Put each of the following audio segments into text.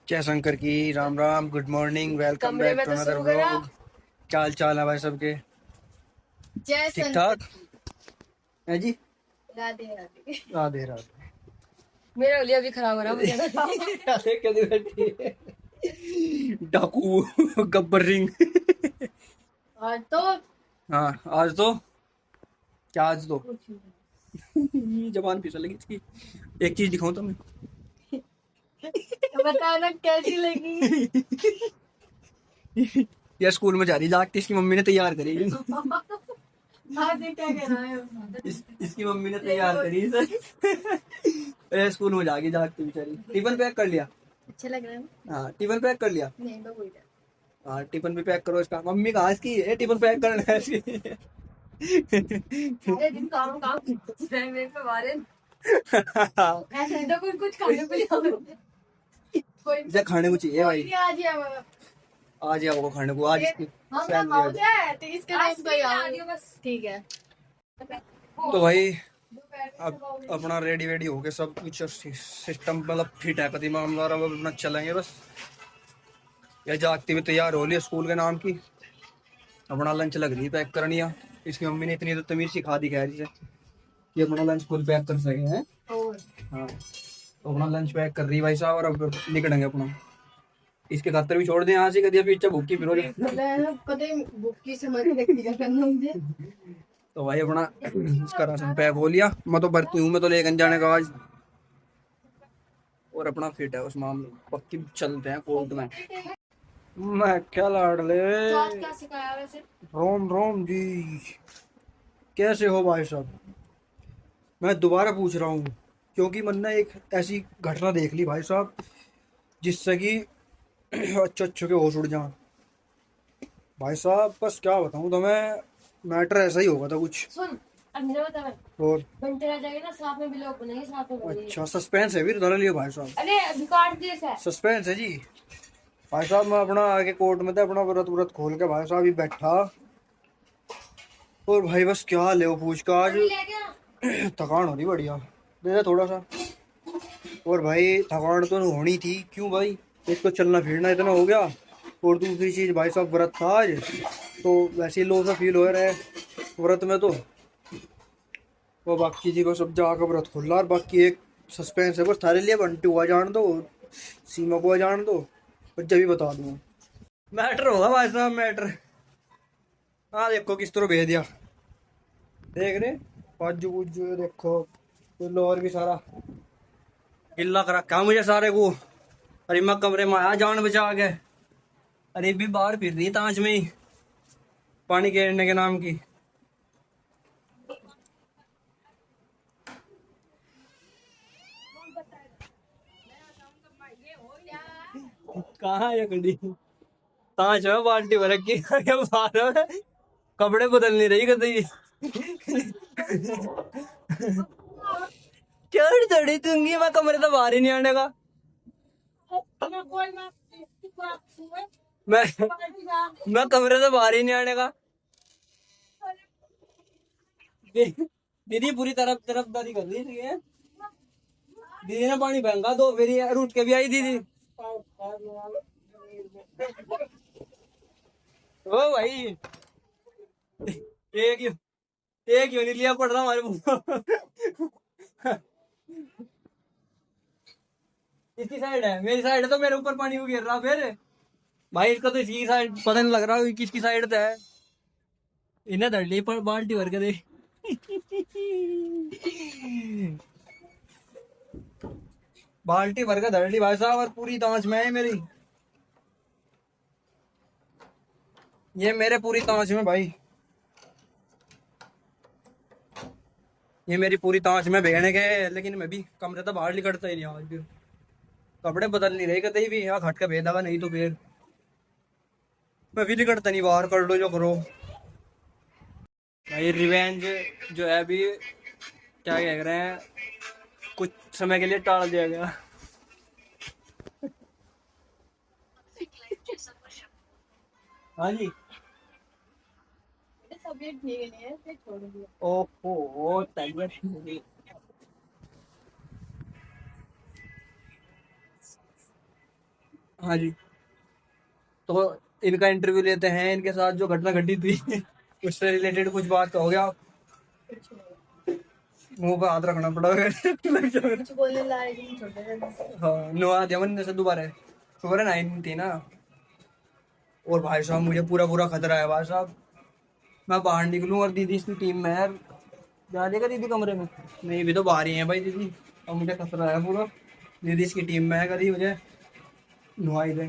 जय शंकर की। Ram Ram, good morning, welcome कमरे बैक में टू तो अनदर शुरू करा। व्लॉग। चाल चाल है भाई सबके? जय ठीक संत ठाक है जी। राधे राधे। राधे राधे। मेरा उलिया भी खराब हो रहा मुझे तो। अरे कैसी बैठी है? डाकू, गब्बर सिंह। और तो हाँ आज तो क्या, आज तो कुछ नहीं। ये जबान फिसल लगी इसकी। एक चीज दिखाऊं तो मैं। बताना कैसी लगी। ये स्कूल में जा रही जाके, इसकी मम्मी ने तैयार करी। आज ये क्या कह रहा है। इसकी मम्मी ने तैयार करी इसे। ये स्कूल में जाके जाके बेचारी। टिफिन पैक कर लिया? अच्छा लग रहा है। हाँ टिफिन पैक कर लिया। नहीं तो कोई हाँ टिफिन भी पैक करो इसका। मम्मी कहाँ इसकी है? टिफिन पैक करना है इसकी। अरे दिन काम काम मेरे पे मारे ऐसे तो कुछ कुछ खाने को नहीं। कोई इसे खाने को चाहिए भाई। नहीं आज ही आवा। आज या वो खाने को आज इसकी हम तो सैलरी आ मौज है तो इसके नाम पे आ गया बस। ठीक है जाए। तो भाई अब अपना रेडी वेडी हो गए, सब कुछ सिस्टम मतलब फिट है कदीमा। हम अब अपना चलेंगे बस। ये जागती भी तैयार हो लिया स्कूल के नाम की। अपना लंच लग रही है पैक करनी है। इसकी मम्मी ने इतनी तो तमीज सिखा दी खैर से कि अपना लंच खुद पैक कर सके हैं। और हाँ तो अपना लंच पैक कर रही है भाई साहब, और अब निकलेंगे अपना। इसके खातर भी छोड़ दें यहाँ से, कभी पीछे भूखी फिर कदे भूखी समझ रखी है करना मुझे। तो भाई अपना इसका राशन पैक हो लिया। मैं तो भरती हूँ, मैं तो लेकर जाने का आज। और अपना फिट है उस मामले में, पक्की चलते हैं कोर्ट में। मैं क्या लाडले। तो आज क्या सिखाया वैसे। रोम रोम जी, कैसे हो भाई साहब? मैं दोबारा पूछ रहा हूँ क्योंकि मैंने एक ऐसी घटना देख ली भाई साहब जिससे कि अच्छे अच्छे के होश उड़ जाए भाई साहब। बस क्या बताऊँ तुम्हें, मैटर ऐसा ही होगा था कुछ। सुन अब मेरा बता। और बनते रह जाएगा ना साथ में भी लोग बनेंगे साथ में बनेंगे। अच्छा सस्पेंस है भी धर लियो भाई साहब। अरे अभी काट दिए सर। सस्पेंस है जी भाई साहब। मैं अपना आगे कोर्ट में था, अपना व्रत व्रत खोल के भाई साहब ही बैठा। और भाई बस क्या ले पूछ का आज। ले गया। थकान हो रही बढ़िया, दे दे थोड़ा सा। और भाई थकान तो होनी थी, क्यों भाई? एक तो चलना फिरना इतना हो गया, और दूसरी चीज भाई साहब व्रत था आज, तो वैसे ही लो सा फील हो रहा है व्रत में तो। वो बाकी जी को सब जाकर व्रत खोल रहा, और बाकी एक सस्पेंस है बस थारे लिए। बंटू आ जान दो, सीमा को आ जान दो, और जब भी बता दूंगा। मैटर होगा भाई साहब, मैटर। हाँ देखो किस तरह भेज दिया, देख रहे पाजू पूजू देखो, तो लोअर भी सारा गिल्ला कर रखा मुझे सारे को। अरे मैं कमरे में आया जान बचा के, अरे भी बाहर फिर रही ताज में ही पानी घेरने के नाम की। कहाँ है गड्डी? ताज में बाल्टी भर के बाहर कपड़े बदल नहीं रही कभी। चढ़ चढ़ी दूंगी मैं, कमरे तो बाहर ही नहीं आने का। मैं मैं कमरे से बाहर ही नहीं आने का। दीदी पूरी तरफदारी कर रही थी। दीदी ने पानी फेंका दो, फिर ये रूठ के भी आई दीदी। ओ भाई एक एक क्यों नहीं लिया पड़ रहा हमारे मुंह। इसकी साइड है, मेरी साइड है, तो मेरे ऊपर पानी क्यों गिर रहा फिर? भाई इसका तो इसकी साइड पता नहीं लग रहा किसकी साइड है। इन्हें धर ली पर बाल्टी भर के दे। बाल्टी भर के धर ली भाई साहब, और पूरी तांच में है मेरी। ये मेरे पूरी तांच में भाई, ये मेरी पूरी तांच में बहने के। लेकिन मैं भी कमरे तो बाहर निकलता ही नहीं आज भी। कपड़े बदल नहीं रहे कहीं भी, यहाँ खट का भेद लगा, नहीं तो फिर मैं भी निकलता नहीं बाहर। कर लो जो करो भाई। रिवेंज जो है अभी क्या कह रहे हैं, कुछ समय के लिए टाल दिया गया। हाँ जी तबीयत ठीक नहीं है फिर छोड़ दिया। ओहो तबीयत। हाँ जी। तो इनका इंटरव्यू लेते हैं, इनके साथ जो घटना घटी थी उससे रिलेटेड कुछ बात हो गया, मुंह पे हाथ रखना पड़ा लग जाएगा। कुछ बोलने लायक नहीं छोटे थे। हाँ नुआ जमन से दोबारा शुक्र है 9 थी ना। और भाई साहब मुझे पूरा पूरा खतरा है भाई साहब, मैं बाहर निकलूं और दीदी इसकी टीम में है, जा देगा दीदी कमरे में, नहीं भी तो बाहर ही है भाई दीदी, और मुझे खतरा है पूरा, दीदी इसकी टीम में है, कभी मुझे नुआई दे।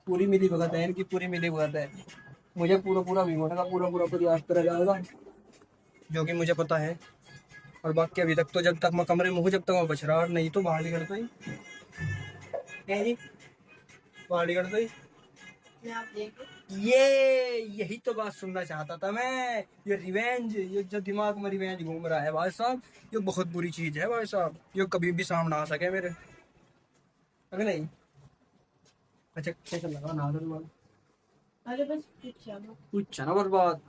पूरी मिली भगत है इनकी, पूरी मिली भगत है, मुझे पूरा पूरा भिगोने का पूरा पूरा प्रयास करा जाएगा, जो कि मुझे पता है। और बाकी अभी तक तो जब तक मैं कमरे में हूँ जब तक मैं बच रहा, और नहीं तो बाहर निकलता ही है जी, बाहर निकलता ही। मैं आप देखो। ये यही तो बात सुनना चाहता था मैं, ये रिवेंज, ये जो दिमाग में रिवेंज घूम रहा है भाई साहब, ये बहुत बुरी चीज है भाई साहब, ये कभी भी सामने आ सके मेरे, अगर नहीं। अच्छा कैसा लगा ना तुम्हारा? अरे बस कुछ चलो। कुछ ना बर्बाद,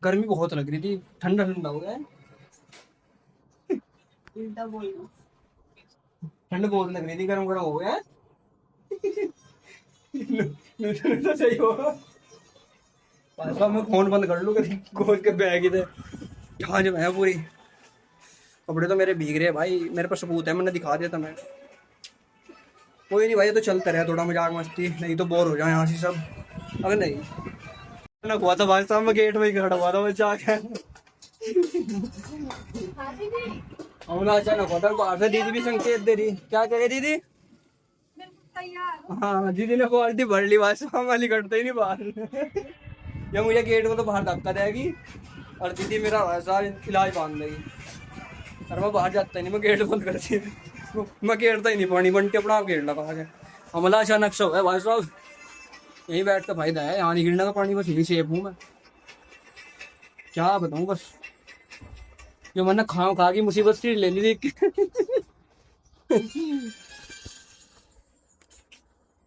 गर्मी बहुत लग रही थी, ठंडा ठंडा हो गया है। उल्टा बोलो। ठंड बहुत लग रही थी, गर्म गर्म हो गया है। तो सही होगा भाई साहब, मैं फोन बंद कर लूँ कभी खोल के बैग इधर, कहाँ जब है पूरी, कपड़े तो मेरे भीग रहे हैं भाई, मेरे पास सबूत है, मैंने दिखा दिया था मैं। कोई नहीं भाई, ये तो चलता रहे थोड़ा मजाक मस्ती, नहीं तो बोर हो जाए यहाँ से सब, अगर नहीं ना हुआ था भाई साहब, मैं गेट में ही खड़ा हुआ था बच्चा के, हाँ दीदी। हमला अचानक होता है, बाहर से दीदी भी संकेत दे रही, क्या कह रही दीदी? बिल्कुल तैयार। हाँ दीदी ने क्वालिटी भर ली भाई साहब, वाली करते ही नहीं बाहर। या मुझे गेट में तो बाहर धक्का देगी, और दीदी मेरा वैसा इलाज बांध देगी, और मैं बाहर जाता ही नहीं, मैं गेट बंद करती हूँ, मैं गेटता ही नहीं, पानी बन के अपना आप गेट लगा के। हमला अचानक से हुआ है भाई साहब, यही बैठ का फायदा है, यहाँ नहीं गिरने का पानी, बस यही सेफ हूँ मैं, क्या बताऊँ बस, जो मैंने खा की मुसीबत सी ले ली थी।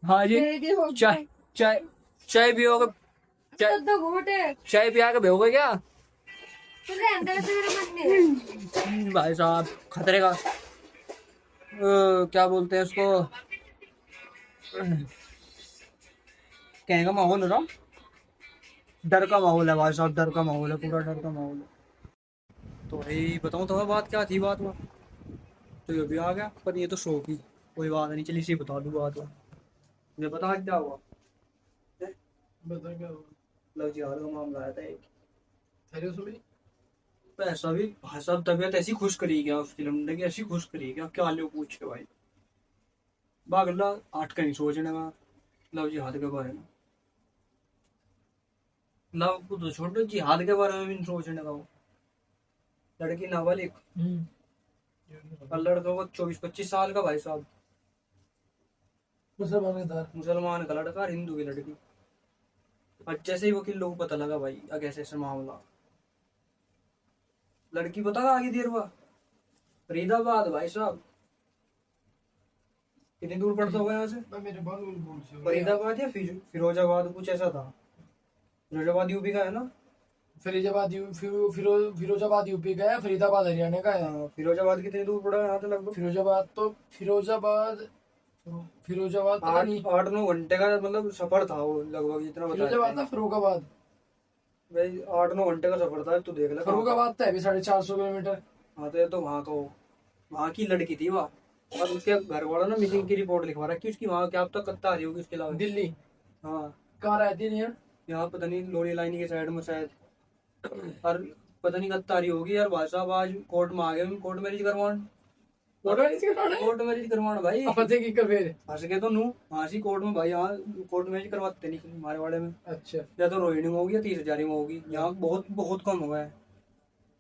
हाँ जी, चाय चाय चाय पियोगे? चाय तो घोटे। चाय पिया के भेजोगे क्या? तुझे अंदर से मेरा मन नहीं। भाई साहब खतरे का क्या बोलते हैं उसको, कहने का माहौल हो रहा, डर का माहौल है भाई साहब, डर का माहौल है, पूरा डर का माहौल है। तो भाई बताऊँ तो बात क्या थी, बात हुआ तो ये भी आ गया, पर ये तो शो की कोई बात नहीं, चलिए इसी बता दूँ बात हुआ, मुझे पता क्या हुआ, बता क्या हुआ? लव जिहाद का मामला आया था एक, अरे सुनी पैसा भी भाई साहब, तबीयत ऐसी खुश करी गया उस फिल्म ने, कि ऐसी खुश करी गया क्या लो पूछ के भाई, बागला आठ का नहीं सोचने में लव जिहाद के बारे में, लव को तो छोड़ो, जिहाद के बारे में भी नहीं सोचने का, वो लड़की नाबालिग और लड़का को 24-25 साल का भाई साहब, मुसलमान का लड़का और हिंदू की लड़की, और जैसे ही वकील लोग को पता लगा भाई कैसे ऐसे मामला, लड़की पता आगे देर हुआ फरीदाबाद भाई साहब, कितनी दूर पड़ता होगा यहाँ से, मेरे बाल बोल से फरीदाबाद या फिरोजाबाद कुछ ऐसा था, फिरोजाबाद यूपी का है ना, फिरोजाबाद यूपी का है, फरीदाबाद हरियाणा का है। हाँ, फिरोजाबाद कितनी दूर पड़ा है यहाँ से लगभग, फिरोजाबाद पता नहीं, 8-9 घंटे का मतलब सफर था वो लगभग, जितना फिरोजाबाद बताया ना फरुखाबाद, भाई 8-9 घंटे का सफर था, तू देख ले फरुखाबाद तो है भी 450 किलोमीटर। हाँ तो ये तो वहाँ का हो, वहाँ की लड़की थी वहाँ, और उसके घर वाला ना मिसिंग की रिपोर्ट लिखवा रखी उसकी, वहाँ क्या अब तक कत्ता आ रही होगी उसके अलावा, दिल्ली हाँ कहाँ रहती नहीं है? यहाँ पता नहीं लोरी लाइन के साइड में शायद, और पता नहीं कत्ता आ रही होगी यार भाई साहब, आज कोर्ट में आ गए, कोर्ट मैरिज करवाने, कोर्ट मैरिज करवाना भाई, फंसे की फिर फंस गए तो नू वहाँ से कोर्ट में भाई, यहाँ कोर्ट मैरिज करवाते नहीं हमारे वाले में, अच्छा या तो रोहिणी में होगी या 30,000 में होगी, यहाँ बहुत बहुत कम हो गया है,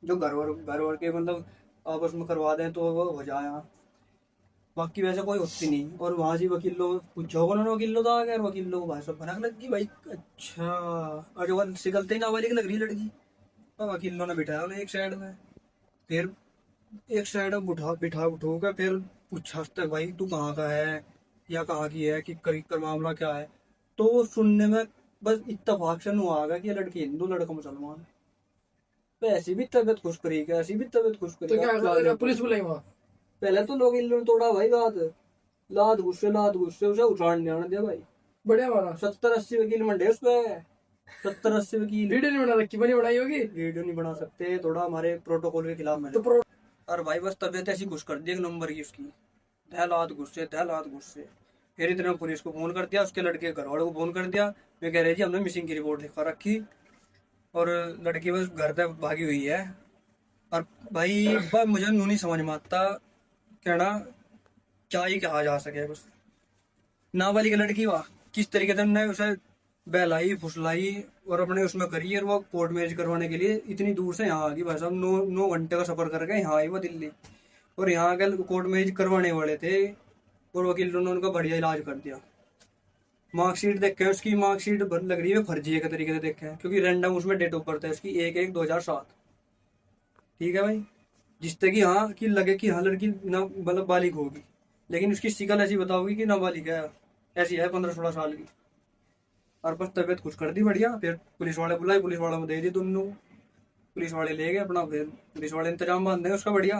जो घर वर के मतलब आपस में करवा दें तो वो हो जाए यहाँ, बाकी वैसे कोई होती नहीं। और वहाँ से वकील लोग पूछा होगा उन्होंने, वकील लोग तो आ गए, वकील लोग भाई सब भनक लग गई भाई, अच्छा, और जो सिकलते ही नाबालिग लग रही लड़की, और वकील लोगों ने बिठाया उन्हें एक साइड में, फिर एक साइड में बिठा कर फिर पूछा तक भाई तू कहाँ का है या कहाँ की है, कि कर मामला क्या है, तो वो सुनने में बस इत्तेफाक से नु आ गया कि ये लड़की हिंदू लड़का मुसलमान, तो ऐसी भी तबीयत खुश करेगी, ऐसी भी तबीयत खुश तो करेगी, क्या पुलिस बुलाई वहाँ? पहले तो लोग इन लोगों ने तोड़ा भाई बात, लात गुस्से उसे उछाड़ नहीं आने दिया भाई। बढ़िया मारा। 70-80 वकील मंडे उस पे, 70-80 वकील। वीडियो नहीं बना रखी, बनी बनाई होगी। वीडियो नहीं बना सकते, थोड़ा हमारे प्रोटोकॉल के खिलाफ मैंने। तो प्रो और भाई बस तबीयत ऐसी घुस कर दी एक नंबर की उसकी, दहलात गुस्से। फिर इतने पुलिस को फोन कर दिया, उसके लड़के घर वालों को फोन कर दिया। वे कह रहे जी हमने मिसिंग की रिपोर्ट लिखवा रखी और लड़की बस घर तक भागी हुई है। और भाई मुझे नू नहीं समझ में आता कहना क्या ही कहा जा सके। बस नाबालिग लड़की वाह किस तरीके से उन्होंने उसे बहलाई फुसलाई और अपने उसमें करी, और वो कोर्ट मैरिज करवाने के लिए इतनी दूर से यहाँ आ गई। भाई साहब 9 घंटे का सफर करके यहाँ आई वो दिल्ली, और यहाँ के कोर्ट मैरिज करवाने वाले थे और वकील ने उनका बढ़िया इलाज कर दिया। मार्कशीट देख के उसकी मार्कशीट लग रही है फर्जी है के तरीके से देखे, क्योंकि रैंडम उसमें डेट ऑफ बर्थ है उसकी 1/1/2007। ठीक है भाई, जिससे कि हाँ कि लगे कि हाँ लड़की ना मतलब बालिग होगी, लेकिन उसकी शिकल ऐसी बताओगी कि नाबालिग है, ऐसी है 15-16 साल की। और बस तबीयत कुछ कर दी बढ़िया। फिर पुलिस वाले बुलाए, पुलिस वालों में दे दी दोनों, पुलिस वाले ले गए अपना, फिर पुलिस वाले इंतजाम बांध देंगे उसका बढ़िया।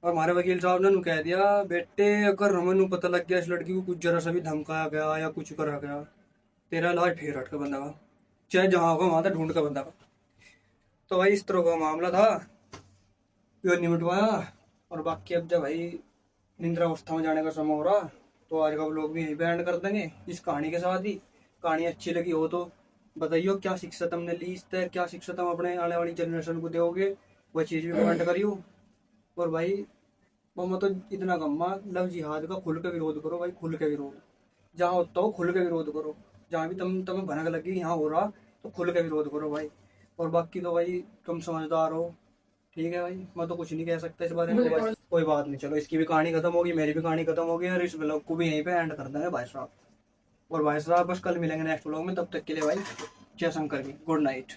और हमारे वकील साहब ने कह दिया बेटे अगर हमें पता लग गया इस लड़की को कुछ जरा सा भी धमकाया गया या कुछ करा गया, तेरा इलाज फिर हट का बंदा का, चाहे जहाँ होगा वहां तक ढूंढ का बंदा का। तो भाई इस तरह का मामला था, यो निपटवाया। और बाकी अब जब भाई निंद्रावस्था में जाने का समय हो रहा, तो आज का व्लॉग भी यहीं पे एंड कर देंगे इस कहानी के साथ ही। कहानी अच्छी लगी हो तो बताइयो क्या शिक्षा तुमने ली इस तरह, क्या शिक्षा तुम अपने आने वाली जनरेशन को दोगे, वह चीज़ भी कमेंट करियो। और भाई वो मतलब इतना कम्मा लव जिहाद का खुल के विरोध करो भाई, खुल के विरोध जहाँ होता हो खुल के विरोध करो, जहाँ भी तुम्हें भनक लगी यहाँ हो रहा तो खुल के विरोध करो भाई। और बाकी तो भाई तुम समझदार हो, ठीक है भाई, मैं तो कुछ नहीं कह सकता इस बारे में। कोई बात नहीं, चलो इसकी भी कहानी खत्म होगी, मेरी भी कहानी खत्म होगी, और इस ब्लॉग को भी यहीं पे एंड कर देंगे भाई साहब। और भाई साहब बस कल मिलेंगे नेक्स्ट ब्लॉग में, तब तक के लिए भाई जय शंकर की गुड नाइट।